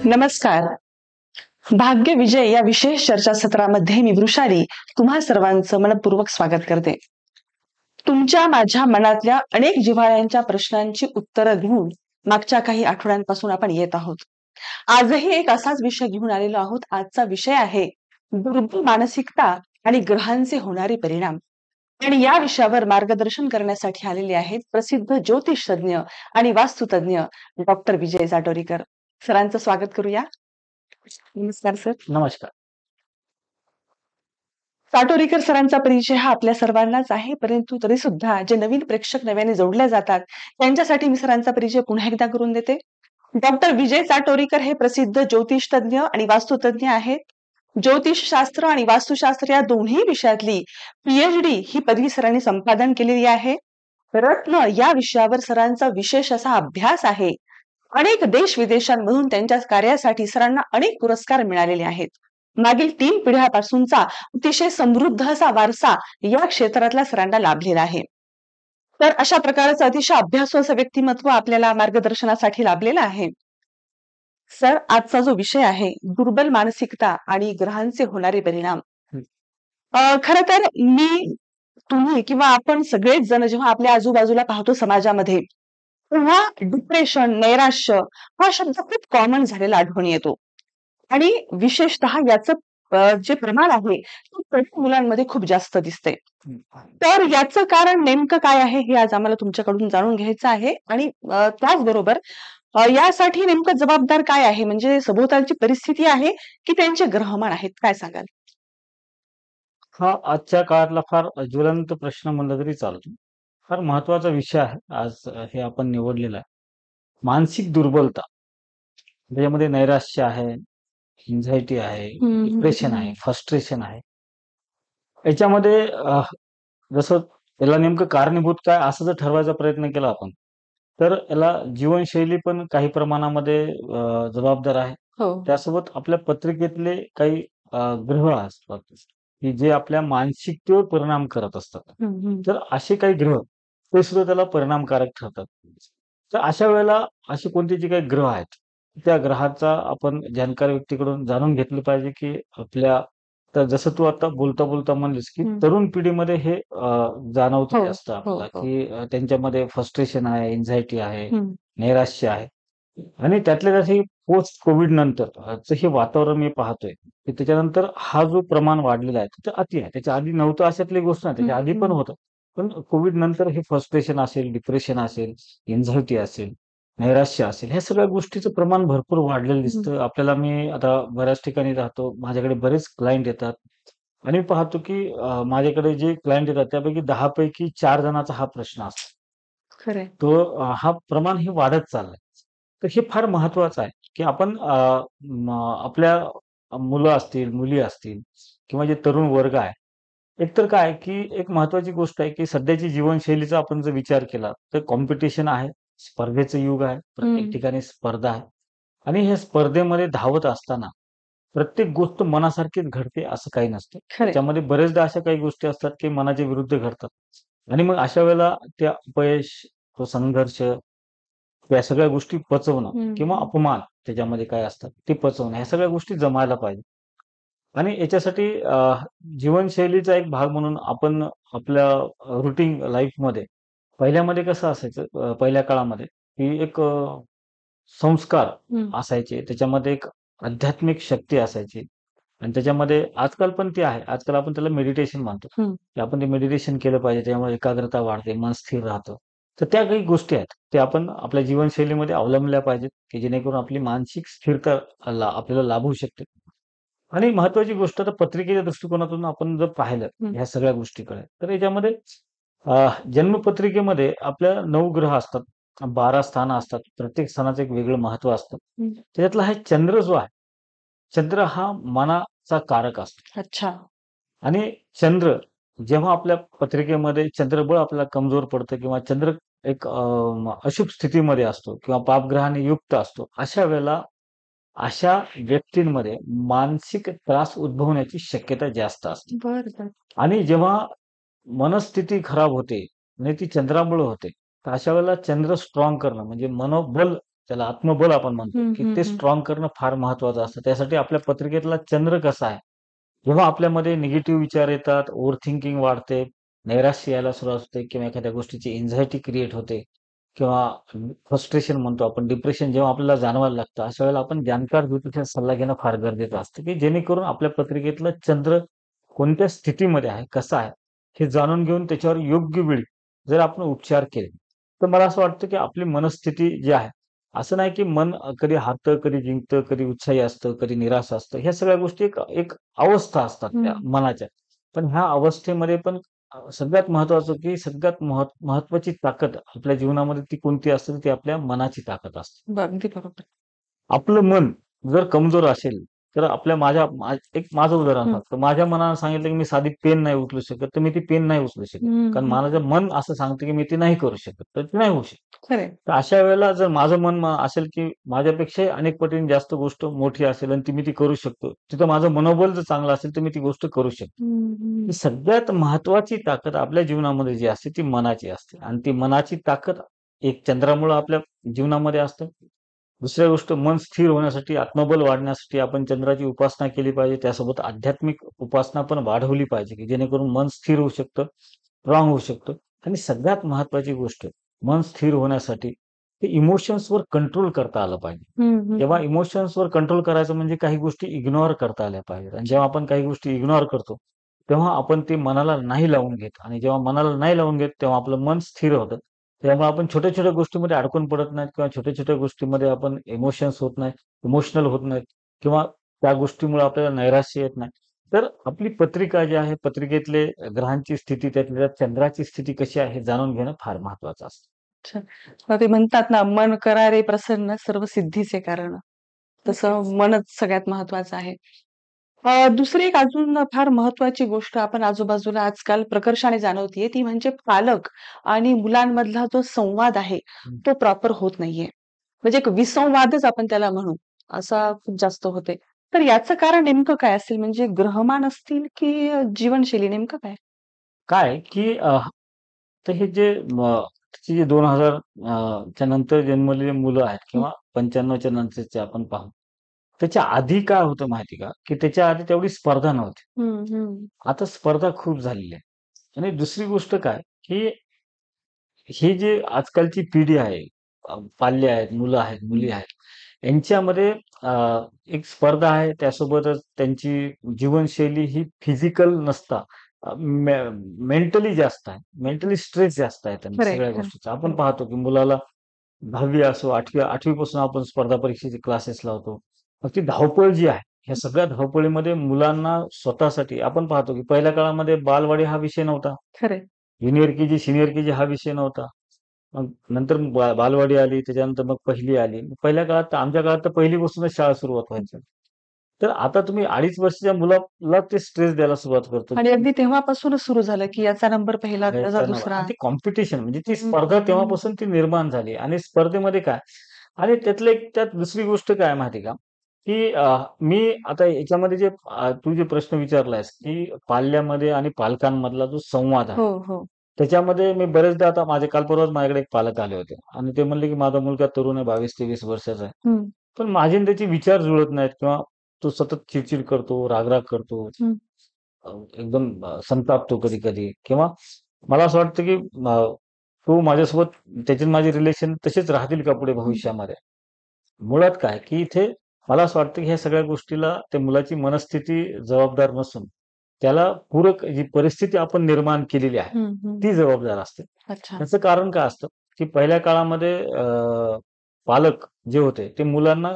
नमस्कार. भाग्य विजय या विशेष चर्चासत्रामध्ये मी वृषाली तुम्हा सर्वांचं मनपूर्वक स्वागत करते. तुमच्या माझ्या मनातल्या अनेक जिव्हाळ्यांच्या प्रश्नांची उत्तरं घेऊन मागच्या काही आठवड्यांपासून आपण येत आहोत. आजही एक असाच विषय घेऊन आलेलो आहोत. आजचा विषय आहे दुर्बल मानसिकता आणि ग्रहांचे होणारे परिणाम. आणि या विषयावर मार्गदर्शन करण्यासाठी आलेले आहेत प्रसिद्ध ज्योतिषतज्ञ आणि वास्तुतज्ञ डॉक्टर विजय साटोरीकर. सरांचं स्वागत करूया. नमस्कार सर. नमस्कार. साटोरीकर सरांचा परिचय हा आपल्या सर्वांनाच आहे, परंतु तरी सुद्धा जे नवीन प्रेक्षक नव्याने जोडले जातात त्यांच्यासाठी मी सरांचा परिचय पुन्हा एकदा करून देते. डॉक्टर विजय साटोरीकर हे प्रसिद्ध ज्योतिषतज्ञ आणि वास्तुतज्ञ आहेत. ज्योतिषशास्त्र आणि वास्तुशास्त्र या दोन्ही विषयातली PhD ही पदवी सरांनी संपादन केलेली आहे. रत्न या विषयावर सरांचा विशेष असा अभ्यास आहे. अनेक देश विदेशांमधून त्यांच्या कार्यासाठी सरांना अनेक पुरस्कार मिळालेले आहेत. मागील 3 पिढ्यापासूनचा अतिशय समृद्ध असा वारसा या क्षेत्रातल्या सरांना लाभलेला आहे. तर अशा प्रकारचं अतिशय अभ्यासू असं व्यक्तिमत्व आपल्याला मार्गदर्शनासाठी लाभलेलं आहे. सर, आजचा जो विषय आहे दुर्बल मानसिकता आणि ग्रहांचे होणारे परिणाम. खर तर तुम्ही किंवा आपण सगळेच जण जेव्हा आपल्या आजूबाजूला पाहतो समाजामध्ये, तेव्हा डिप्रेशन, नैराश्य हा शब्द खूप कॉमन झालेला आढळून येतो. आणि विशेषतः याचं जे प्रमाण आहे ते तरुण मुलांमध्ये खूप जास्त दिसते. तर याचं कारण नेमकं काय आहे हे आज आम्हाला तुमच्याकडून जाणून घ्यायचं आहे. आणि त्याचबरोबर यासाठी नेमकं जबाबदार काय आहे, म्हणजे सभोवतालची परिस्थिती आहे की त्यांचे ग्रहमान आहेत, काय सांगाल? हा आजच्या काळातला फार ज्वलंत प्रश्न म्हणलं तरी चालतो. फार महत्वाचा विषय आहे आज हे आपण निवडलेला आहे. मानसिक दुर्बलता, त्याच्यामध्ये नैराश्य आहे, एन्झायटी आहे, डिप्रेशन आहे, फ्रस्ट्रेशन आहे. याच्यामध्ये जसं याला नेमकं कारणीभूत काय असं जर ठरवायचा प्रयत्न केला आपण, तर याला जीवनशैली पण काही प्रमाणामध्ये जबाबदार आहे. त्यासोबत आपल्या पत्रिकेतले काही ग्रह असतात की जे आपल्या मानसिकतेवर परिणाम करत असतात. तर असे काही ग्रह ते सुद्धा त्याला परिणामकारक ठरतात. तर अशा वेळेला असे कोणते जे काही ग्रह आहेत त्या ग्रहाचा आपण जाणकार व्यक्तीकडून जाणून घेतलं पाहिजे की आपल्या, तर जसं तू आता बोलता बोलता म्हणलीस की तरुण पिढीमध्ये हे जाणवतं जास्त आपल्याला की त्यांच्यामध्ये फ्रस्ट्रेशन आहे, एन्झायटी आहे, नैराश्य आहे. आणि त्यातल्या त्यात पोस्ट कोविड नंतर हे वातावरण मी पाहतोय की त्याच्यानंतर हा जो प्रमाण वाढलेला आहे ते अति आहे. त्याच्या आधी नव्हतं अशातली गोष्ट नाही, त्याच्या आधी पण होतं. पण कोविड नंतर हे फ्रस्ट्रेशन असेल, डिप्रेशन असेल, एन्झायटी असेल, नैराश्य असेल, ह्या सगळ्या गोष्टीचं प्रमाण भरपूर वाढलेलं दिसतं आपल्याला. मी आता बऱ्याच ठिकाणी राहतो, माझ्याकडे बरेच क्लायंट येतात आणि मी पाहतो की माझ्याकडे जे क्लायंट येतात त्यापैकी 10 पैकी 4 जणांचा हा प्रश्न असतो. खरंय. तो हा प्रमाण हे वाढत चाललंय. तर हे फार महत्वाचं आहे की आपण आपल्या मुलं असतील, मुली असतील किंवा जे तरुण वर्ग आहे, एकतर काय की एक महत्वाची गोष्ट आहे की सध्याची जीवनशैलीचा आपण जर विचार केला तर कॉम्पिटिशन आहे, स्पर्धेचं युग आहे, प्रत्येक ठिकाणी स्पर्धा आहे. आणि ह्या स्पर्धेमध्ये धावत असताना प्रत्येक गोष्ट मनासारखीच घडते असं काही नसतं. त्याच्यामध्ये बरेचदा अशा काही गोष्टी असतात की मनाच्या विरुद्ध घडतात. आणि मग अशा वेळेला ते अपयश, तो संघर्ष, या सगळ्या गोष्टी पचवणं किंवा अपमान त्याच्यामध्ये काय असतात ते पचवणं, ह्या सगळ्या गोष्टी जमायला पाहिजे. आणि याच्यासाठी जीवनशैलीचा एक भाग म्हणून आपण आपल्या रुटीन लाईफमध्ये पहिल्यामध्ये कसं असायचं, पहिल्या काळामध्ये की एक संस्कार असायचे, त्याच्यामध्ये एक आध्यात्मिक शक्ती असायची. आणि त्याच्यामध्ये आजकाल पण ती आहे. आजकाल आपण त्याला मेडिटेशन म्हणतो की आपण ते मेडिटेशन केलं पाहिजे, त्यामुळे एकाग्रता वाढते, मन स्थिर राहतं. तर त्या काही गोष्टी आहेत त्या आपण आपल्या जीवनशैलीमध्ये अवलंबल्या पाहिजेत की जेणेकरून आपली मानसिक स्थिरता आपल्याला लाभू शकते. आणि महत्वाची गोष्ट तर पत्रिकेच्या दृष्टिकोनातून आपण जर पाहिलं ह्या सगळ्या गोष्टीकडे, तर याच्यामध्ये जन्मपत्रिकेमध्ये आपल्या 9 ग्रह असतात, 12 स्थानं असतात. प्रत्येक स्थानाचं एक वेगळं महत्व असतं. त्याच्यातला हा चंद्र जो आहे, चंद्र हा मनाचा कारक असतो. अच्छा. आणि चंद्र जेव्हा आपल्या पत्रिकेमध्ये चंद्रबळ आपल्याला कमजोर पडतं किंवा चंद्र एक अशुभ स्थितीमध्ये असतो किंवा पापग्रहाने युक्त असतो, अशा वेळेला अशा व्यक्तींमध्ये मानसिक त्रास उद्भवण्याची शक्यता जास्त असते. बरं. आणि जेव्हा मनस्थिती खराब होते आणि ती चंद्रामुळे होते, तर अशा वेळेला चंद्र स्ट्रॉंग करणं म्हणजे मनोबल, त्याला आत्मबल आपण म्हणतो, हं, की हं, ते हं. स्ट्रॉंग करणं फार महत्वाचं असतं. त्यासाठी आपल्या पत्रिकेतला चंद्र कसा आहे, जेव्हा आपल्यामध्ये निगेटिव्ह विचार येतात, ओव्हर थिंकिंग वाढते, नैराश्य यायला सुरुवात होते किंवा एखाद्या गोष्टीची एन्झायटी क्रिएट होते किंवा फ्रस्ट्रेशन म्हणतो आपण, डिप्रेशन जेव्हा आपल्याला जाणवायला लागतं, अशा वेळेला आपण जाणकार ज्योतिषाचा सल्ला घेणं फार गरजेचं असतं, की जेणेकरून आपल्या पत्रिकेतलं चंद्र कोणत्या स्थितीमध्ये आहे, कसा आहे, हे जाणून घेऊन त्याच्यावर योग्य वेळी जर आपण उपचार केले, तर मला असं वाटतं, की आपली मनस्थिती जी आहे, असं नाही की मन कधी हारतं, कधी जिंकतं, कधी उत्साही असतं, कधी निराश असतं. ह्या सगळ्या गोष्टी एक एक अवस्था असतात त्या हं. मनाच्या. पण ह्या अवस्थेमध्ये पण सगळ्यात महत्त्वाचं, की सगळ्यात महत्त्वाची ताकद आपल्या जीवनामध्ये ती कोणती असते, तर ती आपल्या मनाची ताकद असते. अगदी बरोबर. आपलं मन जर कमजोर असेल, तर आपल्या एक माझं उदाहरण हं. सांगतो. माझ्या मनानं सांगितलं, की मी साधी पेन नाही उचलू शकत, तर मी ती पेन नाही उचलू शकत. हं, कारण हं. माझं मन असं सांगतं, की मी ते नाही करू शकत, तर ते नाही होऊ शकत. खरं तर अशा वेळेला जर माझं मन असेल, की माझ्यापेक्षाही अनेक पटीने जास्त गोष्ट मोठी असेल आणि मी ती करू शकतो. तिथं माझं मनोबल जर चांगलं असेल, तर मी ती गोष्ट करू शकतो. हं, ही हं. सगळ्यात महत्त्वाची ताकद आपल्या जीवनामध्ये जी असते, ती मनाची असते आणि ती मनाची ताकद एक चंद्रामुळं आपल्या जीवनामध्ये असते. दुसरी गोष्ट, मन स्थिर होण्यासाठी, आत्मबल वाढण्यासाठी आपण चंद्राची उपासना केली पाहिजे. त्यासोबत आध्यात्मिक उपासना पण वाढवली पाहिजे, की जेणेकरून मन स्थिर होऊ शकतं, स्ट्रॉंग होऊ शकतं. आणि सगळ्यात महत्त्वाची गोष्ट, मन स्थिर होण्यासाठी ते इमोशन्सवर कंट्रोल करता आलं पाहिजे. हं, हं. जेव्हा इमोशन्सवर कंट्रोल करायचं म्हणजे काही गोष्टी इग्नोर करता आल्या पाहिजेत आणि जेव्हा आपण काही गोष्टी इग्नोर करतो, तेव्हा आपण ते मनाला नाही लावून घेत आणि जेव्हा मनाला नाही लावून घेत, तेव्हा आपलं मन स्थिर होतं. त्यामुळे आपण छोट्या-छोट्या गोष्टीमध्ये अडकून पडत नाहीत किंवा छोट्या-छोट्या गोष्टीमध्ये आपण इमोशन्स होत नाहीत, इमोशनल होत नाहीत किंवा त्या गोष्टीमुळे आपल्याला नैराश्य येत नाही. तर आपली पत्रिका जी आहे, पत्रिकेतले ग्रहांची स्थिती, त्यातल्या त्यात चंद्राची स्थिती कशी आहे, हे जाणून घेणं फार महत्वाचं असतं. अच्छा. मग ते म्हणतात ना, "मन करा रे प्रसन्न, सर्व सिद्धीचे कारण." नक्कीच. तसं मनच सगळ्यात महत्वाचं आहे. दुसरी एक अजून फार महत्वाची गोष्ट आपण आजूबाजूला आजकाल प्रकर्षाने जाणवतीये, ती म्हणजे पालक आणि मुलांमधला जो संवाद आहे, हं. तो प्रॉपर होत नाहीये. म्हणजे एक विसंवादच आपण त्याला म्हणू, असा खूप जास्त होते. तर याचं कारण नेमकं काय असेल? म्हणजे ग्रहमान असतील की जीवनशैली नेमकं काय? काय की तर हे जे जे 2000 च्या नंतर जन्मलेली मुलं आहेत हं, किंवा 95 च्या नंतरचे आपण पाहू. त्याच्या आधी काय होतं माहिती का, की त्याच्या आधी तेवढी स्पर्धा नव्हती. हं, हं. आता स्पर्धा खूप झालेली आहे. आणि दुसरी गोष्ट काय, की ही जी आजकालची पिढी आहे, पाल्य आहेत, मुलं आहेत, मुली हं. आहेत, यांच्यामध्ये अ, एक स्पर्धा आहे. त्यासोबतच त्यांची जीवनशैली ही फिजिकल नसता मेंटली जास्त आहे. मेंटली स्ट्रेस जास्त आहे त्यांना खरंय, सगळ्या खरं. गोष्टीचा. आपण हो. पाहतो, की मुलाला 10वी असो, 8वी पासून आपण स्पर्धा परीक्षेचे क्लासेस लावतो. मग ती धावपळ जी आहे, ह्या सगळ्या धावपळीमध्ये मुलांना स्वतःसाठी आपण पाहतो, की पहिल्या काळामध्ये बालवाडी हा विषय नव्हता. खरंय. ज्युनियर के-जी, सीनियर के-जी हा विषय नव्हता. मग नंतर बालवाडी आली, त्याच्यानंतर मग पहिली आली. पहिल्या काळात तर आमच्या काळात तर पहिलीपासूनच शाळा सुरुवात व्हायची. तर आता तुम्ही 2.5 वर्षाच्या मुलाला ते स्ट्रेस द्यायला सुरुवात करतो. आणि अगदी तेव्हापासूनच सुरू झालं, की याचा नंबर पहिला, त्याचा ह्याचा नंबर दुसरा. आणि ती कॉम्पिटिशन म्हणजे ती हं, स्पर्धा हं. तेव्हापासून ती निर्माण झाली आणि स्पर्धेमध्ये काय आणि त्यात दुसरी गोष्ट काय माहिती का, की मी आता याच्यामध्ये तू जे प्रश्न विचारलायस, की पाल्यामध्ये आणि पालकांमधला जो संवाद आहे, हो, हो. त्याच्यामध्ये मी बरेचदा आता काल परवाच माझ्याकडे एक पालक आले होते आणि ते म्हणले, की माझा मुलगा तरुण आहे, 22-23 वर्षाचा आहे. हं, पण माझे आणि त्याचे विचार जुळत नाहीत किंवा तो सतत चिड करतो, राग करतो. हं, एकदम संतापतो कधी-कधी किंवा मला असं वाटतं, की तो माझ्यासोबत त्याचे आणि माझे रिलेशन तसेच राहतील का पुढे हं. भविष्यामध्ये? मुळात काय, की इथे मला असं वाटतं, की ह्या सगळ्या गोष्टीला त्या मुलाची मनस्थिती जबाबदार नसून, त्याला पूरक जी परिस्थिती आपण निर्माण केलेली आहे, हं, हं. ती जबाबदार असते. अच्छा. त्याचं कारण काय असतं, की पहिल्या काळामध्ये पालक जे होते, ते मुलांना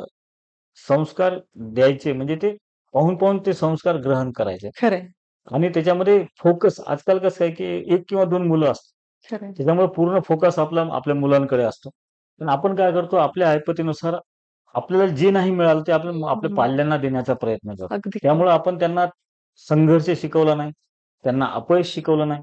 संस्कार द्यायचे म्हणजे ते पाहून-पाहून ते संस्कार ग्रहण करायचे. खरंय, आणि त्याच्यामध्ये फोकस आजकाल कसं आहे, की 1 किंवा 2 मुलं असतात. खरंय. त्याच्यामुळे पूर्ण फोकस आपला आपल्या मुलांकडे असतो. पण आपण काय करतो, आपल्या ऐपतीनुसार आपल्याला जे नाही मिळालं ते आपण आपल्या हं. पाल्यांना देण्याचा प्रयत्न करतो. अगदी खरं. त्यामुळे आपण त्यांना संघर्ष शिकवला नाही, त्यांना अपयश शिकवलं नाही,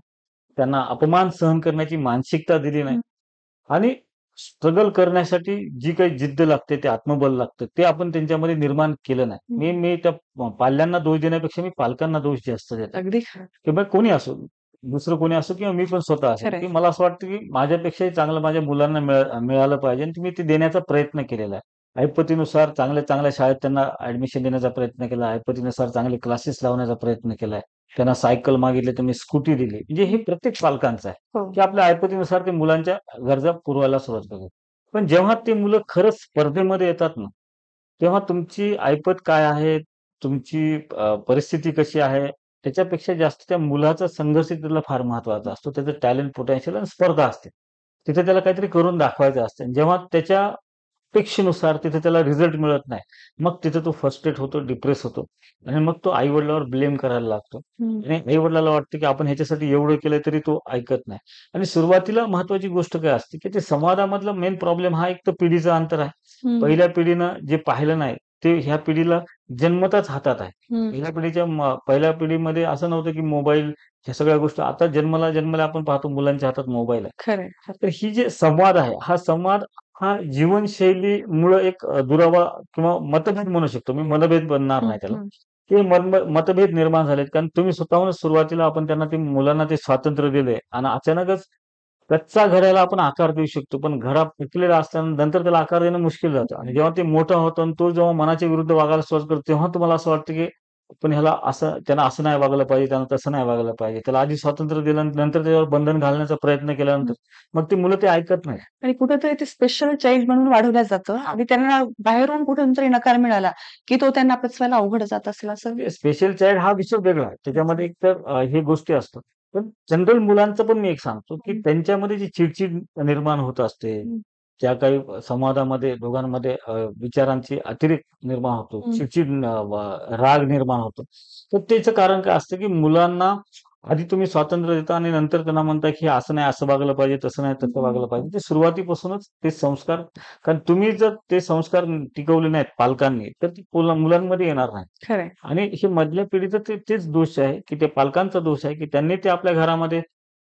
त्यांना अपमान सहन करण्याची मानसिकता दिली नाही हं, आणि स्ट्रगल करण्यासाठी जी काही जिद्द लागते, ते आत्मबल लागतं, ते आपण त्यांच्यामध्ये निर्माण केलं नाही. हं. मी त्या पाल्यांना दोष देण्यापेक्षा मी पालकांना दोष जास्त देतो. अगदी खरं. किंवा कोणी असो. दुसरं कोणी असो किंवा मी पण स्वतः असेल, खरंय. की मला असं वाटतं की माझ्यापेक्षाही चांगलं माझ्या मुलांना मिळालं पाहिजे आणि मी ते देण्याचा प्रयत्न केलेला आहे. ऐपतीनुसार चांगल्या-चांगल्या शाळेत त्यांना ॲडमिशन देण्याचा प्रयत्न केला. ऐपतीनुसार चांगले क्लासेस लावण्याचा प्रयत्न केलाय. त्यांना सायकल मागितली तर मी स्कूटी दिली. म्हणजे हे प्रत्येक पालकांचं आहे, हो. की आपल्या ऐपतीनुसार ते मुलांच्या गरजा पुरवायला सुरुवात करतात. पण जेव्हा ते मुलं खरंच स्पर्धेमध्ये येतात ना, तेव्हा तुमची ऐपत काय आहे, तुमची परिस्थिती कशी आहे, त्याच्यापेक्षा जास्त त्या मुलाचा संघर्ष त्याला फार महत्त्वाचा असतो. त्याचं टॅलेंट, पोटेन्शियल आणि स्पर्धा असते. तिथे त्याला काहीतरी करून दाखवायचं असतं आणि जेव्हा त्याच्या अपेक्षेनुसार तिथे त्याला रिझल्ट मिळत नाही, मग तिथे तो फ्रस्ट्रेट होतो, डिप्रेस होतो आणि मग तो आई-वडिलांवर ब्लेम करायला लागतो हं. आणि आई-वडिलाला वाटतं, की आपण ह्याच्यासाठी एवढं केलं तरी तो ऐकत नाही आणि सुरुवातीला महत्त्वाची गोष्ट काय असते, की ते संवादामधला मेन प्रॉब्लेम हा एक तर पिढीचं अंतर आहे. हं. पहिल्या पिढीनं जे पाहिलं नाही, ते ह्या पिढीला जन्मताच हातात आहे. हं. पहिल्या पिढीमध्ये असं नव्हतं, की मोबाईल ह्या सगळ्या गोष्टी आता जन्मला आपण पाहतो मुलांच्या हातात मोबाईल आहे. खरंय. तर ही जे संवाद आहे, हा संवाद हा जीवनशैलीमुळं एक दुरावा किंवा मतभेद म्हणू शकतो. मी मनभेद बनणार हं, नाही त्याला. हं. ते मतभेद निर्माण झालेत कारण तुम्ही स्वतःहूनच सुरुवातीला आपण त्यांना ते मुलांना ते स्वातंत्र्य दिलंय आणि अचानकच कच्चा घड्याला आपण आकार देऊ शकतो, पण घडा पिकलेला असताना नंतर त्याला आकार देणं मुश्किल जातं आणि जेव्हा ते मोठा होतो आणि तो जेव्हा मनाच्या विरुद्ध वागायला सुरुवात करतो, तेव्हा तुम्हाला असं वाटतं, की आपण ह्याला असं त्यानं असं नाही वागलं पाहिजे, त्यानं तसं नाही वागलं पाहिजे. त्याला आधी स्वातंत्र्य दिलं आणि नंतर त्याच्यावर बंधन घालण्याचा प्रयत्न केल्यानंतर मग ती मुलं ते ऐकत नाही. आणि कुठेतरी ते स्पेशल चाइल्ड म्हणून वाढवलं जातं आणि त्यांना बाहेरून कुठून तरी नकार मिळाला, की तो त्यांना पचवायला अवघड जात असेल असं. स्पेशल चाइल्ड हा विषय वेगळा आहे. त्याच्यामध्ये एकतर हे गोष्टी असतात. पण जनरल मुलांचं पण मी एक सांगतो, की हं. त्यांच्यामध्ये जी चिड निर्माण होत असते, हं. त्या काही संवादामध्ये दोघांमध्ये विचारांची अतिरेक निर्माण होतो, हं. राग निर्माण होतो. तर त्याचं कारण काय असतं, की मुलांना आधी तुम्ही स्वातंत्र्य देता आणि नंतर त्यांना म्हणता, की असं नाही, असं वागलं पाहिजे, तसं नाही, तसं वागलं हं. पाहिजे. ते सुरुवातीपासूनच ते संस्कार कारण तुम्ही जर ते संस्कार टिकवले नाहीत पालकांनी, तर ते मुलांमध्ये येणार नाही. खरंय. आणि हे मधल्या पिढीचं तेच दोष आहे, की ते पालकांचा दोष आहे, की त्यांनी ते आपल्या घरामध्ये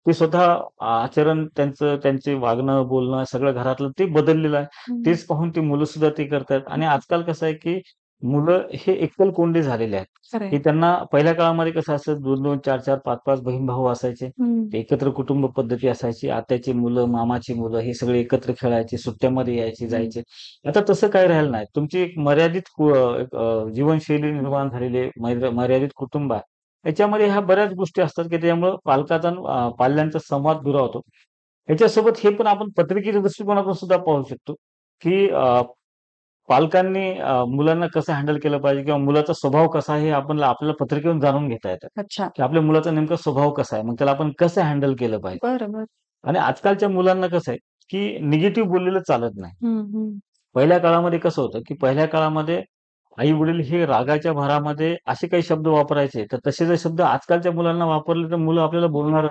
ते स्वतः आचरण त्यांचं, त्यांचे वागणं, बोलणं सगळं घरातलं ते बदललेलं आहे. हं. तेच पाहून ती मुलं सुद्धा ते करतायत आणि आजकाल कसं आहे, की मुलं हे एकलकोंडे झालेले आहेत, खरंय. की त्यांना पहिल्या काळामध्ये कसं असतं 2-2, 4-4, 5-5 बहीण-भाऊ असायचे. हं. ते एकत्र कुटुंब पद्धती असायची. आत्याची मुलं, मामाची मुलं हे सगळे एकत्र खेळायचे, सुट्ट्यामध्ये यायचे, हं. जायचे. आता तसं काही राहिलं नाही. तुमची एक मर्यादित जीवनशैली निर्माण झालेली आहे. मर्यादित कुटुंब आहे. याच्यामध्ये ह्या बऱ्याच गोष्टी असतात, की त्याच्यामुळं पालकाचा आणि पाल्यांचा संवाद दुरावतो. ह्याच्यासोबत हे पण आपण पत्रिकेच्या दृष्टिकोनातून सुद्धा पाहू शकतो, की पालकांनी मुलांना कसं हँडल केलं पाहिजे किंवा मुलाचा स्वभाव कसा आहे हे आपल्याला पत्रिकेतून जाणून घेता येतं, अच्छा. की आपल्या मुलाचा नेमका स्वभाव कसा आहे. मग त्याला आपण कसं हँडल केलं पाहिजे. बरं, बरं. आणि आजकालच्या मुलांना कसं आहे, की निगेटिव्ह बोललेलं चालत नाही. हं, हं. पहिल्या काळामध्ये कसं होतं, की पहिल्या काळामध्ये आई-वडील हे रागाच्या भरामध्ये असे काही शब्द वापरायचे, तर तसे जर शब्द आजकालच्या मुलांना वापरले, तर मुलं आपल्याला बोलणार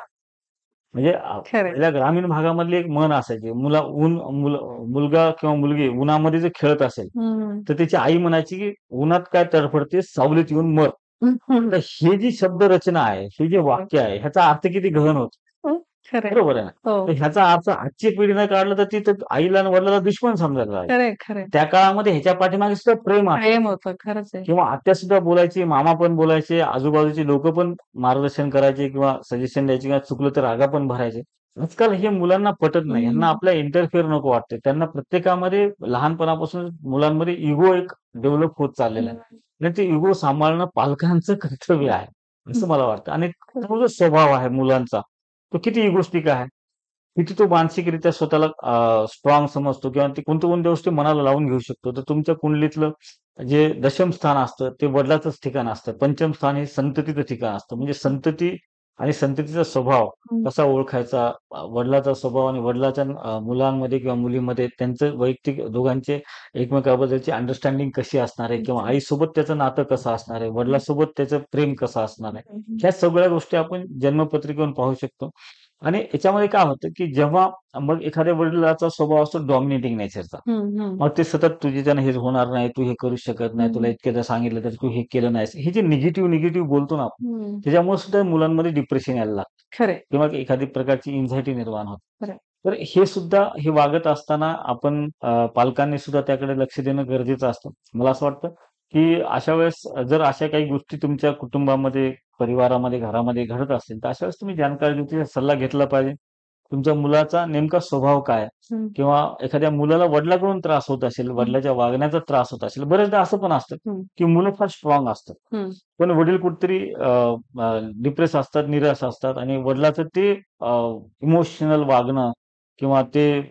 म्हणजे खरंय. पहिल्या ग्रामीण भागामधली एक म्हण असायची. मुलगा किंवा मुलगी उन्हामध्ये जर खेळत असेल, हं. तर त्याची आई म्हणायची, की "उन्हात काय तडफडतेस, सावलीत येऊन मर." हं, हं. तर ही जी शब्दरचना आहे, हे जे वाक्य आहे, ह्याचा अर्थ किती गहन होतो. हं. खरंय. बरोबर आहे ना? हो. तर ह्याचा अर्थ आजची पिढीनं काढला तर ती तर आईला आणि वडिलाला दुश्मन समजायला लागली. खरंय, खरंय. त्या काळामध्ये ह्याच्या पाठीमागे सुद्धा प्रेम आहे प्रेम होतं. खरंच आहे. किंवा आत्या सुद्धा बोलायची, मामा पण बोलायचे, आजूबाजूची लोकं पण मार्गदर्शन करायचे किंवा सजेशन द्यायचे किंवा चुकलं तर रागा पण भरायचे. आजकाल हे मुलांना पटत नाही. ह्यांना हं. आपला इंटरफिअर नको वाटते. त्यांना प्रत्येकामध्ये लहानपणापासून मुलांमध्ये इगो एक डेव्हलप होत चाललेला हं. आहे. आणि ते इगो सांभाळणं पालकांचं कर्तव्य आहे, हं. असं मला वाटतं. आणि तो जो स्वभाव आहे मुलांचा, तो किती इगोस्टिक आहे. किती तो मानसिकरित्या स्वतःला स्ट्रॉंग समजतो किंवा ते कोणत्या-कोणत्या गोष्टी मनाला लावून घेऊ शकतो. तर तुमच्या कुंडलीतलं जे दशम स्थान असतं, ते वडिलाचंच ठिकाण असतं. पंचम स्थान हे संततीचं ठिकाण असतं. म्हणजे संतती आणि संततीचा स्वभाव हं. कसा ओळखायचा, वडिलाचा स्वभाव आणि वडिलाच्या मुलांमध्ये किंवा मुलीमध्ये त्यांचं वैयक्तिक दोघांचे एकमेकांबद्दलची अंडरस्टँडिंग कशी असणार आहे किंवा आईसोबत त्याचं नातं कसं असणार आहे, वडिलांसोबत त्याचं प्रेम कसं असणार आहे. हं, हं. ह्या सगळ्या गोष्टी आपण जन्मपत्रिकेवरून पाहू शकतो. आणि याच्यामध्ये काय होतं, की जेव्हा मग एखाद्या वडिलाचा स्वभाव असतो डॉमिनेटिंग नेचरचा. हं, हं. मग ते सतत तुझ्याच्यानं हे होणार नाही, तू हे करू शकत नाही, तुला हं. इतकेदा सांगितलं तर तू हे केलं नाहीस. हे जे निगेटिव्ह बोलतो ना आपण, हं. त्याच्यामुळे सुद्धा मुलांमध्ये डिप्रेशन यायला लागतं खरंय. किंवा एखादी प्रकारची अँक्झायटी निर्माण होते. खरंय. तर हे सुद्धा हे वागत असताना आपण पालकांनी सुद्धा त्याकडे लक्ष देणं गरजेचं असतं. मला असं वाटतं, की अशा वेळेस जर अशा काही गोष्टी तुमच्या कुटुंबामध्ये, परिवारामध्ये, घरामध्ये घडत असतील, तर अशा वेळेस तुम्ही जाणकारीचा सल्ला घेतला पाहिजे. तुमच्या मुलाचा नेमका स्वभाव काय आहे? हं, किंवा एखाद्या मुलाला वडिलांकडून त्रास होत असेल, हं, वडिलांच्या वागण्याचा त्रास होत असेल. बरेचदा असं पण असतं, हं, की मुलं फार स्ट्रॉंग असतात. हं. पण वडील कुठेतरी डिप्रेस असतात, निराश असतात आणि वडिलांचं ते इमोशनल वागणं किंवा ते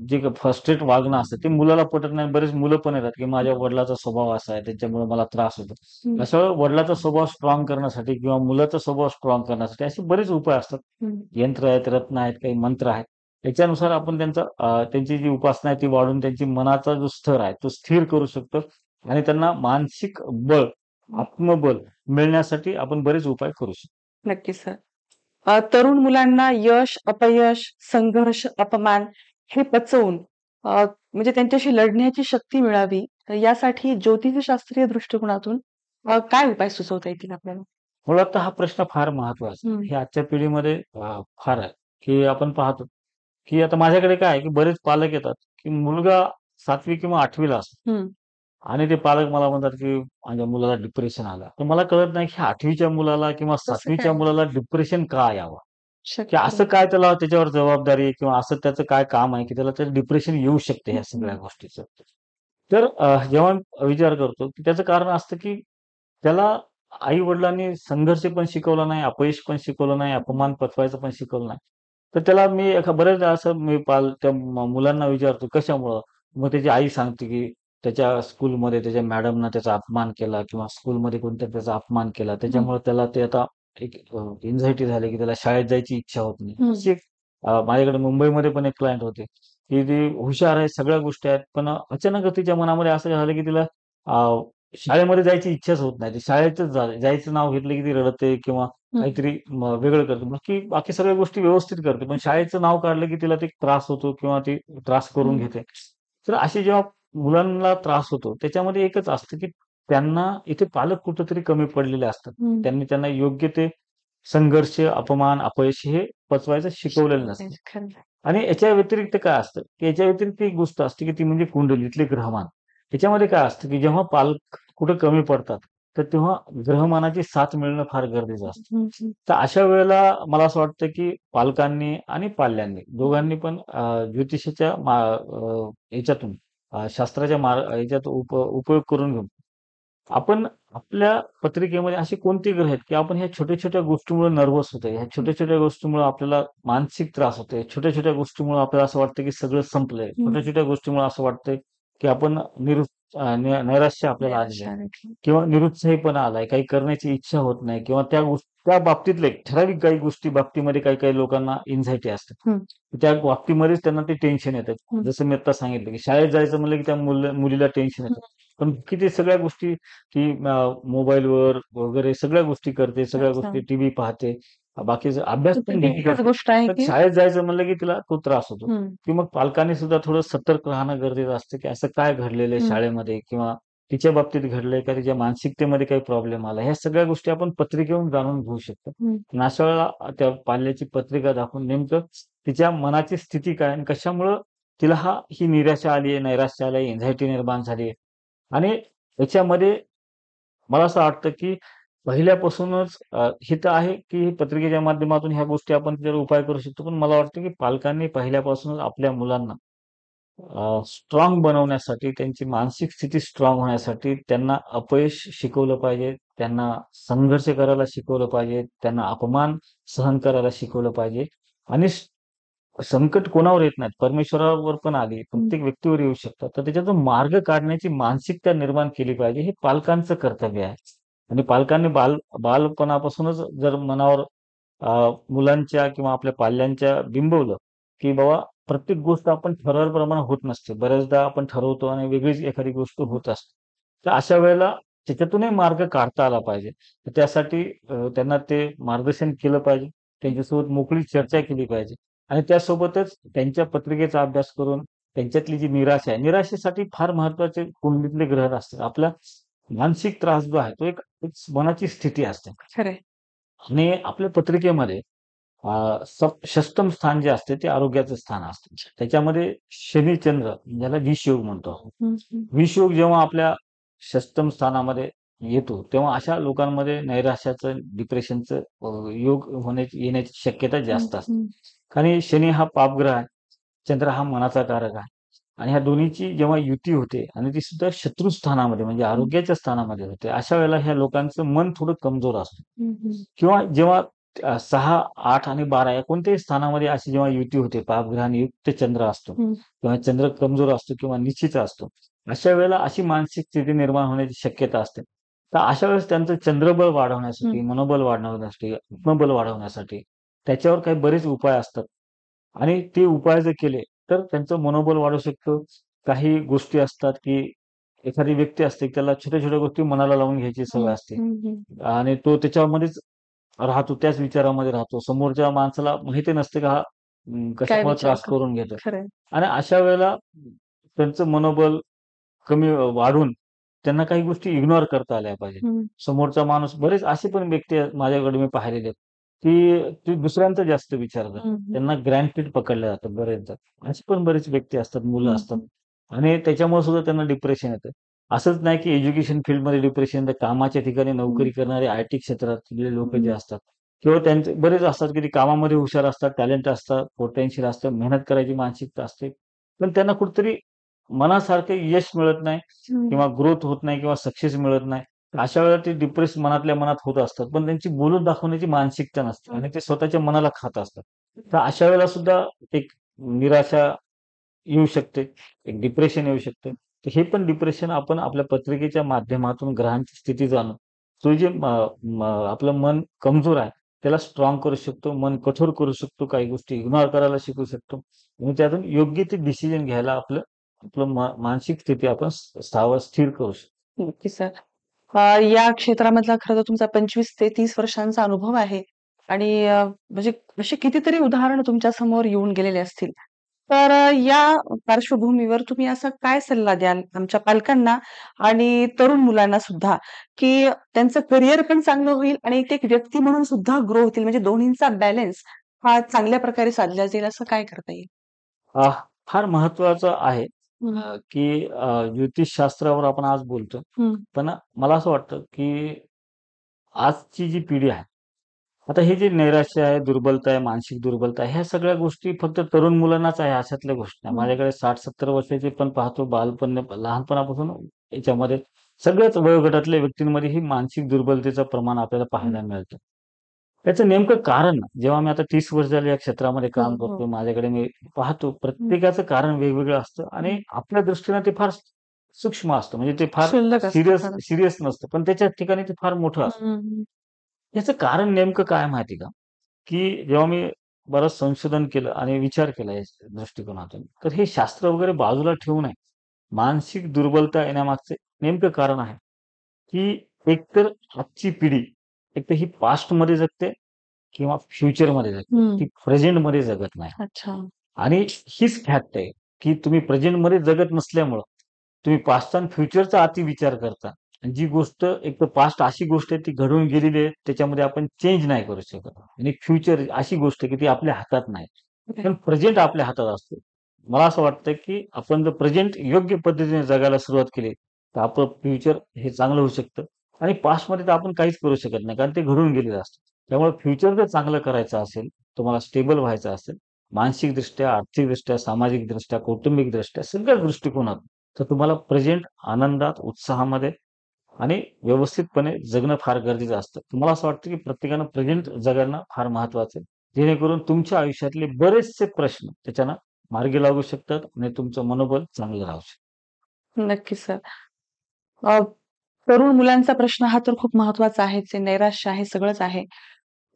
जे फ्रस्ट्रेट वागणं असतं, ते मुलाला पटत नाही. बरेच मुलं पण येतात, की माझ्या वडिलांचा स्वभाव असा आहे, त्याच्यामुळे मला त्रास होतो. हं, अशा वेळेला वडिलांचा स्वभाव स्ट्रॉंग करण्यासाठी किंवा मुलाचा स्वभाव स्ट्रॉंग करण्यासाठी असे बरेच उपाय असतात. हं. यंत्र आहेत, रत्न आहेत, काही मंत्र आहेत. त्याच्यानुसार आपण त्यांची जी उपासना आहे ती वाढवून त्यांची मनाचा जो स्तर आहे तो स्थिर करू शकतो आणि त्यांना मानसिक बळ, आत्मबल मिळण्यासाठी आपण बरेच उपाय करू शकतो. नक्कीच सर. तरुण मुलांना यश, अपयश, संघर्ष, अपमान हे पचवून म्हणजे त्यांच्याशी लढण्याची शक्ती मिळावी, यासाठी ज्योतिषशास्त्रीय दृष्टिकोनातून काय उपाय सुचवता येतील आपल्याला? मुळात तर हा प्रश्न फार महत्वाचा आहे. हं, हे आजच्या पिढीमध्ये फार आहे, की आपण पाहतो, की आता माझ्याकडे काय आहे, की बरेच पालक येतात, की मुलगा 7वी किंवा 8वी ला असतो हं. आणि ते पालक मला म्हणतात, की माझ्या मुलाला डिप्रेशन आलं. तर मला कळत नाही, की 8वी मुलाला किंवा कसं 7वी काय मुलाला डिप्रेशन का यावं? की शक्य असं आहे? काय त्याला त्याच्यावर जबाबदारी आहे किंवा असं त्याचं काय काम आहे, की त्याला ते डिप्रेशन येऊ शकते ह्या हं, सगळ्या गोष्टीचं. तर जेव्हा विचार करतो, की त्याचं कारण असतं, की त्याला आई-वडिलांनी संघर्ष पण शिकवला नाही, अपयश पण शिकवलं नाही, अपमान पचवायचं पण शिकवलं नाही. तर त्याला मी बऱ्याचदा असं मी त्या मुलांना विचारतो, "कशामुळं?" मग त्याची आई सांगते, की त्याच्या स्कूलमध्ये त्याच्या मॅडमनं त्याचा अपमान केला किंवा स्कूलमध्ये कोणीतरी त्याचा अपमान केला. हं, त्याच्यामुळे त्याला ते आता एक झाली, की त्याला शाळेत जायची इच्छा होत नाही. हं. अशी एक माझ्याकडे मुंबईमध्ये पण एक क्लायंट होते, की ती हुशार आहे, सगळ्या गोष्टी आहेत. पण अचानकच तिच्या मनामध्ये असं झालं, की तिला शाळेमध्ये जायची इच्छाच होत नाही. ती शाळेतच जायचं नाव घेतलं, की ती रडते किंवा हं, काहीतरी वेगळं करते. बाकी सगळ्या गोष्टी व्यवस्थित करते. पण शाळेचं नाव काढलं, की तिला ते त्रास होतो किंवा ती त्रास करून हं, घेते. तर असे जेव्हा मुलांना त्रास होतो, त्याच्यामध्ये एकच असतं, की त्यांना इथे पालक कुठेतरी कमी पडलेले असतात. हं. त्यांना योग्य ते संघर्ष, अपमान, अपयश हे पचवायचं शिकवलेलं शिकवलं नसतं. पाहिजे. खरं आहे. आणि याच्या व्यतिरिक्त काय असतं, की याच्या व्यतिरिक्त एक गोष्ट असते, की ती म्हणजे कुंडलीतले ग्रहमान. त्याच्यामध्ये काय असतं, की जेव्हा पालक कुठे कमी पडतात, तर तेव्हा ग्रहमानाची साथ मिळणं फार गरजेचं असतं. हं, हं, तर अशा वेळेला मला असं वाटतं, की पालकांनी आणि पाल्यांनी हं. दोघांनी पण ज्योतिषाच्या ह्याच्यातून शास्त्राच्या ह्याच्यात उपयोग करून घेऊन आपण आपल्या पत्रिकेमध्ये असे कोणते ग्रह आहेत, की आपण ह्या छोट्या-छोट्या गोष्टीमुळे नर्व्हस होतोय. ह्या छोट्या-छोट्या गोष्टीमुळे आपल्याला मानसिक त्रास होतोय. छोट्या-छोट्या गोष्टीमुळे आपल्याला असं वाटतं, की सगळं संपलंय. हं. छोट्या-छोट्या गोष्टीमुळे असं वाटतंय, की आपण नैराश्य आपल्याला आलेलं आहे. निराशा देखील. किंवा निरुत्साहीपणा आलाय, काही करण्याची इच्छा होत नाही किंवा त्या बाबतीतले ठराविक काही गोष्टी बाबतीमध्ये काही-काही लोकांना अँक्झायटी असते. हं, त्या बाबतीमध्येच त्यांना ते टेन्शन येतं. हं, जसं मी आता सांगितलं, की शाळेत जायचं म्हणलं, की त्या मुलीला टेन्शन हं. येतं. पण किती सगळ्या गोष्टी ती मोबाईलवर वगैरे सगळ्या गोष्टी करते, सगळ्या अच्छा. गोष्टी टीव्ही पाहते. बाकीचा अभ्यास तर पण ती नीट एकच करते. गोष्ट आहे तर की शाळेत जायचं म्हणलं, की तिला तो त्रास होतो. हं, की मग पालकांनी सुद्धा थोडं सतर्क राहणं गरजेचं असतं, की असं काय घडलेलं आहे हं, शाळेमध्ये किंवा तिच्या बाबतीत घडलंय का तिच्या मानसिकतेमध्ये काही प्रॉब्लेम आला. ह्या सगळ्या गोष्टी आपण पत्रिकेवरून जाणून घेऊ शकतो. हं. आणि अशा वेळेला त्या पाल्याची पत्रिका दाखवून नेमकं तिच्या मनाची स्थिती काय आणि कशामुळं तिला ही निराशा आली आहे, नैराश्य आलंय, अँक्झायटी निर्माण झाली आहे. आणि याच्यामध्ये मला असं वाटतं, की पहिल्यापासूनच हे तर आहे, की पत्रिकेच्या माध्यमातून ह्या गोष्टी आपण त्याच्यावर उपाय करू शकतो. पण मला वाटतं, की पालकांनी पहिल्यापासूनच आपल्या मुलांना बनवण्यासाठी, त्यांची मानसिक स्थिती स्ट्रॉंग होण्यासाठी त्यांना अपयश शिकवलं पाहिजे, त्यांना संघर्ष करायला शिकवलं पाहिजे, त्यांना अपमान सहन करायला शिकवलं पाहिजे आणि संकट कोणावर येत नाहीत, परमेश्वरावर पण आली, हं. प्रत्येक व्यक्तीवर येऊ शकतात. तर त्याच्यातून मार्ग काढण्याची मानसिकता निर्माण केली पाहिजे, हे पालकांचं कर्तव्य आहे. आणि पालकांनी बालपणापासूनच जर मनावर मुलांच्या किंवा आपल्या पाल्यांच्या बिंबवलं, की बाबा प्रत्येक गोष्ट आपण ठरवल्याप्रमाणे होत नसते. बऱ्याचदा आपण ठरवतो आणि वेगळीच एखादी गोष्ट होत असते. तर अशा वेळेला त्याच्यातूनही मार्ग काढता आला पाहिजे. तर त्यासाठी त्यांना ते मार्गदर्शन केलं पाहिजे. त्यांच्यासोबत मोकळी चर्चा केली पाहिजे आणि त्यासोबतच त्यांच्या पत्रिकेचा अभ्यास करून त्यांच्यातली जी निराशा आहे, निराशेसाठी फार महत्त्वाचे कुंडलीतले ग्रह असतात. आपला मानसिक त्रास जो आहे, तो एक मनाची स्थिती असते खरं आहे. आणि आपल्या पत्रिकेमध्ये षष्टम स्थान जे असते ते आरोग्याचं स्थान असतं. त्याच्यामध्ये शनी, चंद्र ज्याला विषयोग म्हणतो आपण. हं, हं. विषयोग जेव्हा आपल्या षष्टम स्थानामध्ये येतो, तेव्हा अशा लोकांमध्ये नैराश्याचं, डिप्रेशनचं योग येण्याची शक्यता जास्त असते. कारण शनी हा पापग्रह आहे, चंद्र हा मनाचा कारक आहे आणि ह्या दोन्हीची जेव्हा युती होते आणि ती सुद्धा शत्रू स्थानामध्ये म्हणजे आरोग्याच्या स्थानामध्ये होते, अशा वेळेला ह्या लोकांचं मन थोडं कमजोर असतं. किंवा जेव्हा 6, 8 आणि 12 या कोणत्याही स्थानामध्ये अशी जेव्हा युती होते, पापग्रहाने युक्त चंद्र असतो किंवा चंद्र कमजोर असतो किंवा निश्चित असतो, अशा वेळेला अशी मानसिक स्थिती निर्माण होण्याची शक्यता असते. तर अशा वेळेस त्यांचं चंद्रबळ वाढवण्यासाठी, मनोबल वाढवण्यासाठी, आत्मबल वाढवण्यासाठी त्याच्यावर काही बरेच उपाय असतात आणि ते उपाय जर केले तर त्यांचं मनोबल वाढू शकतं. काही गोष्टी असतात की एखादी व्यक्ती असते त्याला छोट्या छोट्या गोष्टी मनाला लावून घ्यायची सवय असते आणि तो त्याच्यामध्येच राहतो, त्याच विचारामध्ये राहतो. समोरच्या माणसाला माहिती नसते का हा कशामुळे त्रास करून घेतो आणि अशा वेळेला त्यांचं मनोबल कमी वाढून त्यांना काही गोष्टी इग्नोर करता आल्या पाहिजे. समोरचा माणूस बरेच असे पण व्यक्ती माझ्याकडे मी पाहिलेले आहेत की ते दुसऱ्यांचा जास्त विचारतात. त्यांना ग्रँटेड पकडलं जातं बरेचदा. असे पण बरेच व्यक्ती असतात, मुलं असतात आणि त्याच्यामुळे सुद्धा त्यांना डिप्रेशन येतं. असंच नाही की एज्युकेशन फील्डमध्ये डिप्रेशन, तर कामाच्या ठिकाणी नोकरी करणारे आयटी क्षेत्रातले लोक जे असतात किंवा त्यांचे बरेच असतात की ते कामामध्ये हुशार असतात, टॅलेंट असतात, पोटेन्शियल असतं, मेहनत करायची मानसिकता असते. पण त्यांना कुठेतरी मनासारखं यश मिळत नाही किंवा ग्रोथ होत नाही किंवा सक्सेस मिळत नाही. अशा वेळेला ते डिप्रेस मनातल्या मनात होत असतात. पण त्यांची बोलून दाखवण्याची मानसिकता नसते आणि ते स्वतःच्या मनाला खात असतात. तर अशा वेळेला सुद्धा एक निराशा येऊ शकते, एक डिप्रेशन येऊ शकते. तर हे पण डिप्रेशन आपण आपल्या पत्रिकेच्या माध्यमातून ग्रहांची स्थिती जाणून तो जे आपलं मन कमजोर आहे त्याला स्ट्रॉंग करू शकतो, मन कठोर करू शकतो, काही गोष्टी इग्नोर करायला शिकू शकतो आणि त्यातून योग्य ते डिसिजन घ्यायला आपलं आपलं मानसिक स्थिती आपण स्थिर करू शकतो. नक्की सर. या क्षेत्रामधला खरं तर तुमचा 25 ते 30 वर्षांचा अनुभव आहे आणि म्हणजे असे कितीतरी उदाहरणं तुमच्या समोर येऊन गेलेले असतील. तर या पार्श्वभूमीवर तुम्ही असा काय सल्ला द्याल आमच्या पालकांना आणि तरुण मुलांना सुद्धा, की त्यांचं करिअर पण चांगलं होईल आणि ते एक व्यक्ती म्हणून सुद्धा ग्रो होतील म्हणजे दोन्हींचा बॅलन्स हा चांगल्या प्रकारे साधला जाईल असं काय करता येईल? फार महत्वाचं आहे की ज्योतिषशास्त्रावर आपण आज बोलतो. पण मला असं वाटतं की आजची जी पिढी आहे, आता हे जे नैराश्य आहे, दुर्बलता आहे, मानसिक दुर्बलता आहे, ह्या सगळ्या गोष्टी फक्त तरुण मुलांनाच आहे अशातल्या गोष्टी नाही. माझ्याकडे 60-70 वर्षाचे पण पाहतो, लहानपणापासून याच्यामध्ये सगळ्याच वयोगटातल्या व्यक्तींमध्ये ही मानसिक दुर्बलतेचं प्रमाण आपल्याला पाहायला मिळतं. त्याचं नेमकं कारण जेव्हा मी आता 30 वर्ष झाली या क्षेत्रामध्ये काम करतो, माझ्याकडे मी पाहतो प्रत्येकाचं कारण वेगवेगळं असतं आणि आपल्या दृष्टीने ते फार सूक्ष्म असतं. म्हणजे ते फार सिरियस नसतं, पण त्याच्या ठिकाणी ते फार मोठं असतं. याचं कारण नेमकं काय माहिती का? की जेव्हा मी बरंच संशोधन केलं आणि विचार केला या दृष्टिकोनातून, तर हे शास्त्र वगैरे बाजूला ठेवू नये. मानसिक दुर्बलता येण्यामागचं नेमकं कारण आहे, की एकतर आजची पिढी एकतर ही पास्टमध्ये जगते किंवा फ्युचरमध्ये जगते. ती प्रेझेंटमध्ये जगत नाही. अच्छा. आणि हीच फॅक्ट आहे, की तुम्ही प्रेझेंटमध्ये जगत नसल्यामुळं तुम्ही पास्ट आणि फ्युचरचा अति विचार करता. आणि जी गोष्ट एक तर पास्ट अशी गोष्ट आहे ती घडून गेलेली आहे, त्याच्यामध्ये आपण चेंज नाही करू शकत. आणि फ्युचर अशी गोष्ट आहे, की ती आपल्या हातात नाही. पण प्रेझेंट आपल्या हातात असतो. मला असं वाटतं, की आपण जर प्रेझेंट योग्य पद्धतीने जगायला सुरुवात केली, तर आपलं फ्युचर हे चांगलं होऊ शकतं. आणि पास्टमध्ये तर आपण काहीच करू शकत नाही, कारण ते घडून गेलेलं असतं. त्यामुळे फ्युचर जर चांगलं करायचं असेल, तुम्हाला स्टेबल व्हायचं असेल, मानसिकदृष्ट्या, आर्थिकदृष्ट्या, सामाजिकदृष्ट्या, कौटुंबिकदृष्ट्या सगळ्या दृष्टिकोनातून, तर तुम्हाला प्रेझेंट आनंदात, उत्साहामध्ये आणि व्यवस्थितपणे जगणं फार गरजेचं असतं. तुम्हाला असं वाटतं, की प्रत्येकानं प्रेझेंट जगणं फार महत्वाचं आहे. जेणेकरून तुमच्या आयुष्यातले बरेचसे प्रश्न त्याच्यानं मार्गी लागू शकतात आणि तुमचं मनोबल चांगलं राहू शकतं. नक्कीच सर. तरुण मुलांचा प्रश्न हा तर खूप महत्वाचा आहेच आहे. नैराश्य आहे, सगळंच आहे.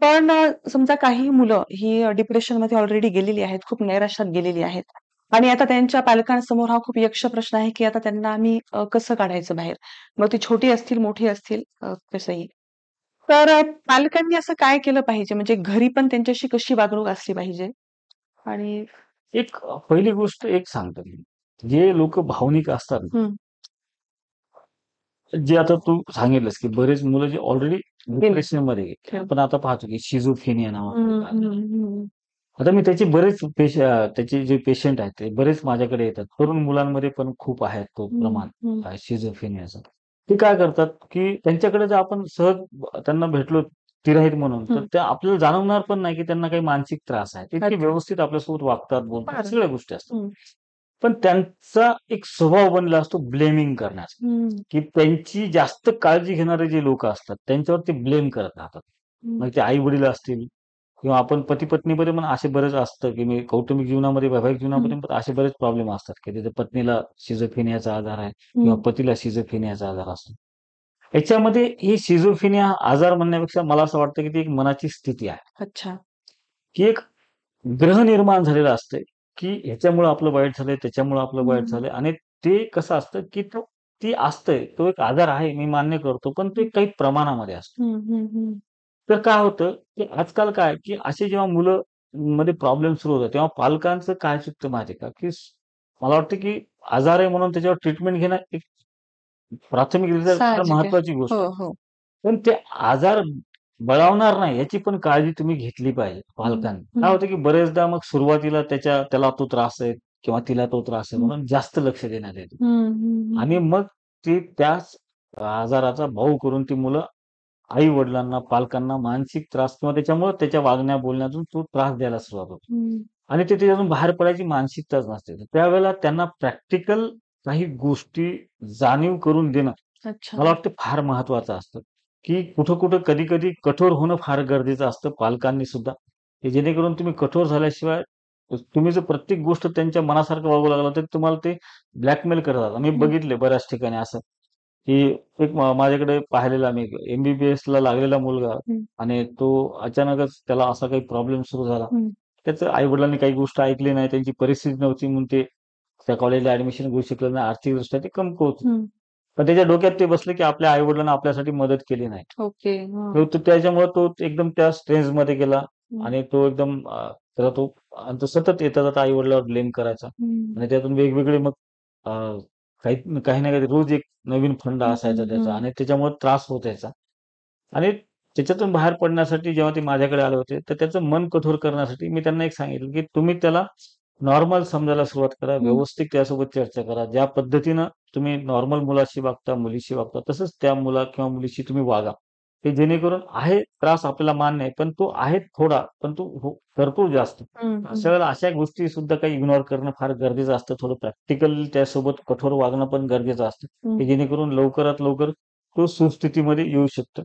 पण समजा काही मुलं ही डिप्रेशनमध्ये ऑलरेडी गेलेली आहेत, खूप नैराश्यात गेलेली आहेत आणि आता त्यांच्या पालकांसमोर हा खूप यक्ष प्रश्न आहे, की आता त्यांना आम्ही कसं काढायचं बाहेर? मग ती छोटी असतील, मोठी असतील कसंही. तर पालकांनी असं काय केलं पाहिजे? म्हणजे घरी पण त्यांच्याशी कशी वागणूक असली पाहिजे? आणि एक पहिली गोष्ट एक सांगतो मी. जे लोकं भावनिक असतात ना, जे आता तू सांगितलंस, की बरेच मुलं जे ऑलरेडी डिप्रेशनमध्ये गेले. आपण आता पाहतो, की शिझोफ्रेनिया नावाचं आता मी त्याचे बरेच त्याचे जे पेशंट आहेत ते बरेच माझ्याकडे येतात. तरुण मुलांमध्ये पण खूप आहे तो प्रमाण शिझोफ्रेनियाचा. ते काय करतात, की त्यांच्याकडे जर आपण सहज त्यांना भेटलो तिराहीत म्हणून, तर हं. ते आपल्याला जाणवणार पण नाही, की त्यांना काही मानसिक त्रास आहे. ते इतके अच्छा. व्यवस्थित आपल्यासोबत वागतात, बोलतात, बरं. सगळ्या गोष्टी असतात. हं. पण त्यांचा एक स्वभाव बनला असतो ब्लेमिंग करण्याचा, हं. की त्यांची जास्त काळजी घेणारे जे लोकं असतात, त्यांच्यावर ते ब्लेम करत राहतात. हं. मग ते आई-वडील असतील किंवा आपण पती-पत्नीमध्ये पण असे बरेच असतं, की मी कौटुंबिक जीवनामध्ये, वैवाहिक जीवनामध्ये हं. पण असे बरेच प्रॉब्लेम असतात, की त्याच्या पत्नीला शिझोफ्रेनियाचा आजार आहे किंवा हं. पतीला शिझोफ्रेनियाचा आजार असतो. याच्यामध्ये ही शिझोफ्रेनिया आजार म्हणण्यापेक्षा मला असं वाटतं, की ती एक मनाची स्थिती आहे, अच्छा. की एक ग्रह निर्माण झालेला असतंय, की ह्याच्यामुळं आपलं वाईट झालंय, त्याच्यामुळं आपलं वाईट हं. झालंय आणि ते कसं असतं, की ती असतंय. तो एक आजार आहे, मी मान्य करतो, पण तो हं. एक काही प्रमाणामध्ये असतो. हं, हं, हं. तर काय होतं, की आजकाल काय, की असे जेव्हा मुलं मध्ये प्रॉब्लेम सुरू होतात, तेव्हा पालकांचं काय चुकतं माहिती आहे का, की मला वाटतं, की आजार आहे म्हणून त्याच्यावर ट्रीटमेंट घेणं एक प्राथमिकरित्या फार साहजिक आहे. महत्त्वाची हो, गोष्ट आहे. हो. पण ते आजार बळावणार नाही याची पण काळजी तुम्ही घेतली पाहिजे हं, पालकांनी. काय हं, होतं, की बरेचदा मग सुरुवातीला त्याला तो त्रास आहे किंवा तिला तो त्रास आहे हं. म्हणून जास्त लक्ष देण्यात येतं. हं, हं, आणि हं. मग ते त्याच आजाराचा भाऊ करून ती मुलं आई-वडिलांना, पालकांना मानसिक त्रास किंवा त्याच्यामुळे त्याच्या वागण्या बोलण्यातून तो त्रास द्यायला सुरुवात होते. हं. आणि ते त्याच्यातून बाहेर पडायची मानसिकताच नसते. तर त्यावेळेला त्यांना प्रॅक्टिकल काही गोष्टी जाणीव करून देणं, अच्छा. मला वाटतं फार महत्वाचं असतं, की कुठं-कुठं, कधी-कधी कठोर होणं फार गरजेचं असतं पालकांनी सुद्धा, की जेणेकरून तुम्ही कठोर झाल्याशिवाय तुम्ही जर प्रत्येक गोष्ट त्यांच्या मनासारखं वागू लागला, तर तुम्हाला ते ब्लॅकमेल करतात. मी हं, बघितले बऱ्याच ठिकाणी असं, की एक माझ्याकडे पाहिलेला मी एम-बी-बी-एसला लागलेला मुलगा हं, आणि तो अचानकच त्याला असा काही प्रॉब्लेम सुरू झाला. हं, त्याचं आई-वडिलांनी काही गोष्ट ऐकली नाही, त्यांची परिस्थिती नव्हती म्हणून ते त्या कॉलेजला ॲडमिशन घेऊ शकले नाही. आर्थिकदृष्ट्या ते कमकुवत होते. हं. पण त्याच्या डोक्यात ते बसलं, की आपल्या आई-वडिलांनी आपल्यासाठी मदत केली नाही. ओके. हां. तो त्याच्यामुळे तो एकदम त्या स्ट्रेसमध्ये गेला हं, आणि तो एकदम त्याला तो आणि तो सतत येता-जाता आई-वडिलांवर ब्लेम करायचा हं, आणि त्यातून वेगवेगळे मग अ, काही ना काही रोज एक नवीन फंडा हं, असायचा त्याचा हं, आणि त्याच्यामुळे त्रास होत यायचा. आणि त्याच्यातून बाहेर पडण्यासाठी जेव्हा ते माझ्याकडे आले होते, तर त्याचं मन कठोर करण्यासाठी मी त्यांना एक सांगितलं, की तुम्ही त्याला नॉर्मल समजायला सुरुवात करा. हं, व्यवस्थित त्यासोबत चर्चा करा. ज्या पद्धतीनं तुम्ही नॉर्मल मुलाशी वागता, मुलीशी वागता, तसंच त्या मुला किंवा मुलीशी तुम्ही वागा. की जेणेकरून आहे त्रास आपल्याला मान्य आहे, पण तो आहे थोडा, पण तो करतो जास्त. हं, अशा हं, वेळेला अशा गोष्टी सुद्धा काही इग्नोर करणं फार गरजेचं असतं. थोडं प्रॅक्टिकल त्यासोबत कठोर वागणं पण गरजेचं असतं, हं, की जेणेकरून लवकरात लवकर तो सुस्थितीमध्ये येऊ शकतो.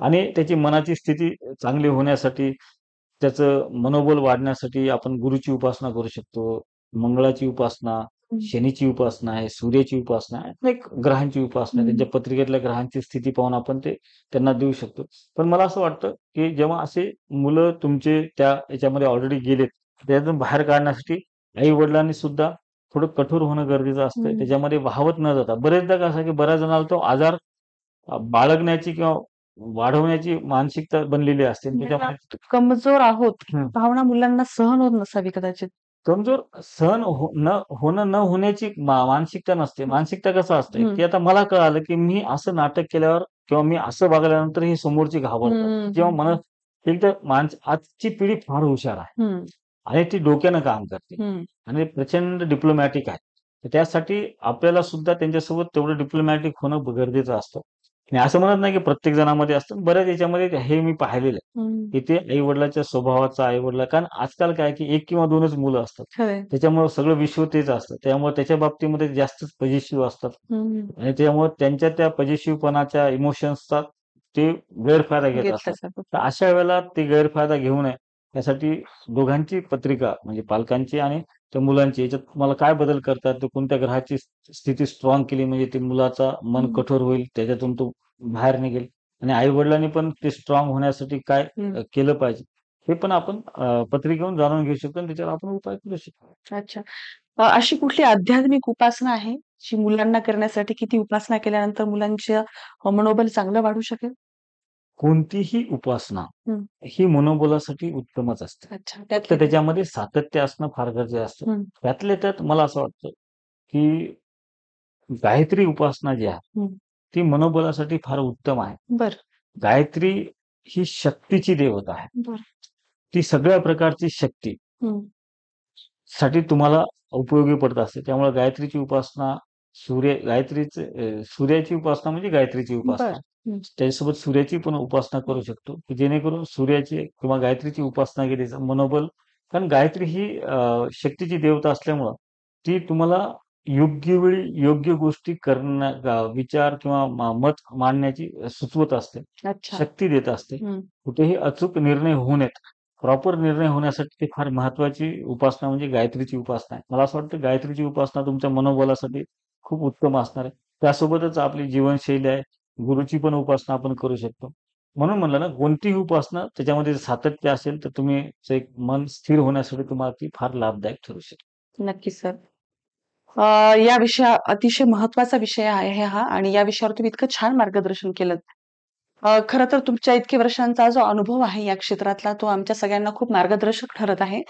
आणि त्याची मनाची स्थिती चांगली होण्यासाठी, त्याचं मनोबल वाढण्यासाठी आपण गुरूची उपासना करू शकतो. मंगळाची उपासना, हं, शनीची उपासना आहे, सूर्याची उपासना आहे, अनेक ग्रहांची उपासना आहे. हं, त्यांच्या पत्रिकेतल्या ग्रहांची स्थिती पाहून आपण ते त्यांना देऊ शकतो. पण मला असं वाटतं, की जेव्हा असे मुलं तुमचे त्या याच्यामध्ये ऑलरेडी गेलेत, त्यातून बाहेर काढण्यासाठी आई-वडिलांनी सुद्धा थोडं कठोर होणं गरजेचं असतं. हं. त्याच्यामध्ये वाहवत न जाता. बरेचदा कसं आहे, की बऱ्याच जणाला तो आजार बाळगण्याची किंवा वाढवण्याची मानसिकता बनलेली असते आणि म्हणजे आपण त्याच्यामध्ये कमजोर आहोत. हं. भावना मुलांना सहन होत नसावी कदाचित. कमजोर सहन न होण्याची मानसिकता नसते. हं, मानसिकता कसं असते, हं, की आता मला कळालं, की मी असं नाटक केल्यावर किंवा मी असं वागल्यानंतर ही समोरची घाबरतात. हं, जेव्हा हं, एक तर आजची पिढी फार हुशार आहे हं, आणि ती डोक्यानं काम करते हं, आणि प्रचंड डिप्लोमॅटिक आहे. तर त्यासाठी आपल्याला सुद्धा त्यांच्यासोबत तेवढं डिप्लोमॅटिक होणं गरजेचं असतं. मी असं म्हणत नाही, की प्रत्येक जणामध्ये असतं. बऱ्याच याच्यामध्ये हे मी पाहिलेलं आहे, हं. की ते आई-वडिलांच्या स्वभावाचा कारण आजकाल काय, की 1 किंवा 2च मुलं असतात. खरंय. त्याच्यामुळं सगळं विश्व तेच असतं. त्यामुळे त्याच्या बाबतीमध्ये जास्तच पजेसिव्ह असतात हं. आणि त्यामुळे त्यांच्या त्या पजेसिव्हपणाच्या इमोशन्सचा ते गैरफायदा घेत असतात. घेतल्याचा तर अशा वेळेला ते गैरफायदा घेऊ नये, यासाठी दोघांची पत्रिका म्हणजे पालकांची आणि त्या मुलांची याच्यात तुम्हाला काय बदल करता येतो, कोणत्या ग्रहाची स्थिती स्ट्रॉंग केली म्हणजे ते मुलाचा मन हं, कठोर होईल, त्याच्यातून तो बाहेर निघेल आणि आई-वडिलांनी पण ते स्ट्रॉंग होण्यासाठी काय हं. केलं पाहिजे, हे पण आपण पत्रिकेवरून जाणून घेऊ शकतो आणि त्याच्यावर आपण उपाय करू शकतो. अच्छा. अशी कुठली आध्यात्मिक उपासना आहे, जी मुलांना करण्यासाठी की ती उपासना केल्यानंतर मुलांचं मनोबल चांगलं वाढू शकेल? कोणतीही उपासना हं. ही मनोबलासाठी उत्तमच असते. अच्छा. फक्त त्यातली कुठली? त्याच्यामध्ये सातत्य असणं फार गरजेचं असतं. हं, त्यातल्या त्यात मला असं वाटतं, की गायत्री उपासना जी आहे, हं. ती मनोबलासाठी फार उत्तम आहे. बरं, गायत्री ही शक्तीची देवता आहे. बरं. ती सगळ्या प्रकारची शक्ती हं, साठी तुम्हाला उपयोगी पडत असते. त्यामुळे गायत्रीची उपासना सूर्याची उपासना म्हणजे गायत्रीची उपासना. बरं. हं. त्याच्यासोबत सूर्याची पण उपासना करू शकतो, की जेणेकरून सूर्याची किंवा गायत्रीची उपासना केली तर मनोबल. कारण गायत्री ही शक्तीची देवता असल्यामुळं ती तुम्हाला योग्य वेळी योग्य गोष्टी विचार किंवा मत मांडण्याची सुचवत असते. अच्छा. शक्ती देत असते. हं. कुठेही अचूक निर्णय होऊ नयेत. प्रॉपर निर्णय होण्यासाठी ती फार महत्त्वाची उपासना म्हणजे गायत्रीची उपासना आहे. मला असं वाटतं गायत्रीची उपासना तुमच्या मनोबलासाठी खूप उत्तम असणार आहे. त्यासोबतच आपली जीवनशैली आहे. गुरुची पण उपासना आपण करू शकतो. म्हणून म्हणलं ना, कोणतीही उपासना त्याच्यामध्ये सातत्य असेल, तर एक मन स्थिर होण्यासाठी तुम्हाला ती फार लाभदायक ठरू शकते. नक्कीच सर. या अतिशय महत्त्वाचा विषय आहे हा आणि या विषयावर तुम्ही इतकं छान मार्गदर्शन केलंत. खरं तर तुमच्या इतक्या वर्षांचा जो अनुभव आहे या क्षेत्रातला तो आमच्या सगळ्यांना खूप मार्गदर्शक ठरत आहे.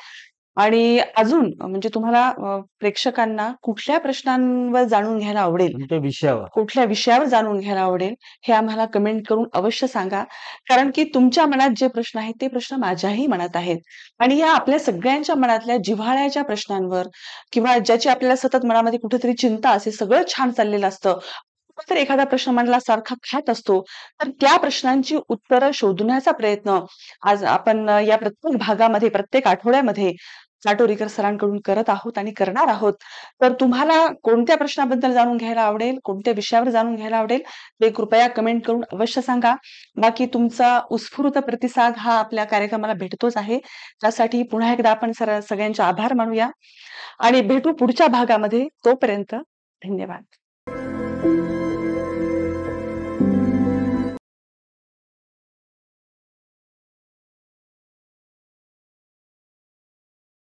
आणि अजून म्हणजे तुम्हाला प्रेक्षकांना कुठल्या प्रश्नांवर जाणून घ्यायला आवडेल? कोणत्या विषयावर? कुठल्या विषयावर जाणून घ्यायला आवडेल? हे आम्हाला कमेंट करून अवश्य सांगा. कारण की तुमच्या मनात जे प्रश्न आहेत, ते प्रश्न माझ्याही मनात आहेत. आणि या आपल्या सगळ्यांच्या मनातल्या जिव्हाळ्याच्या प्रश्नांवर किंवा ज्याची आपल्याला सतत मनामध्ये कुठेतरी चिंता असते, सगळं छान चाललेलं असतं. तर एखादा प्रश्न मनाला सारखा खात असतो, तर त्या प्रश्नांची उत्तरं शोधण्याचा प्रयत्न आज आपण या प्रत्येक भागामध्ये, प्रत्येक आठवड्यामध्ये चाटोरीकर सरांकडून करत आहोत आणि करणार आहोत. तर तुम्हाला कोणत्या प्रश्नाबद्दल जाणून घ्यायला आवडेल, कोणत्या विषयावर जाणून घ्यायला आवडेल, ते कृपया कमेंट करून अवश्य सांगा. बाकी तुमचा उत्स्फूर्त प्रतिसाद हा आपल्या कार्यक्रमाला भेटतोच आहे. त्यासाठी पुन्हा एकदा आपण सगळ्यांचे आभार मानूया आणि भेटू पुढच्या भागामध्ये. तोपर्यंत धन्यवाद.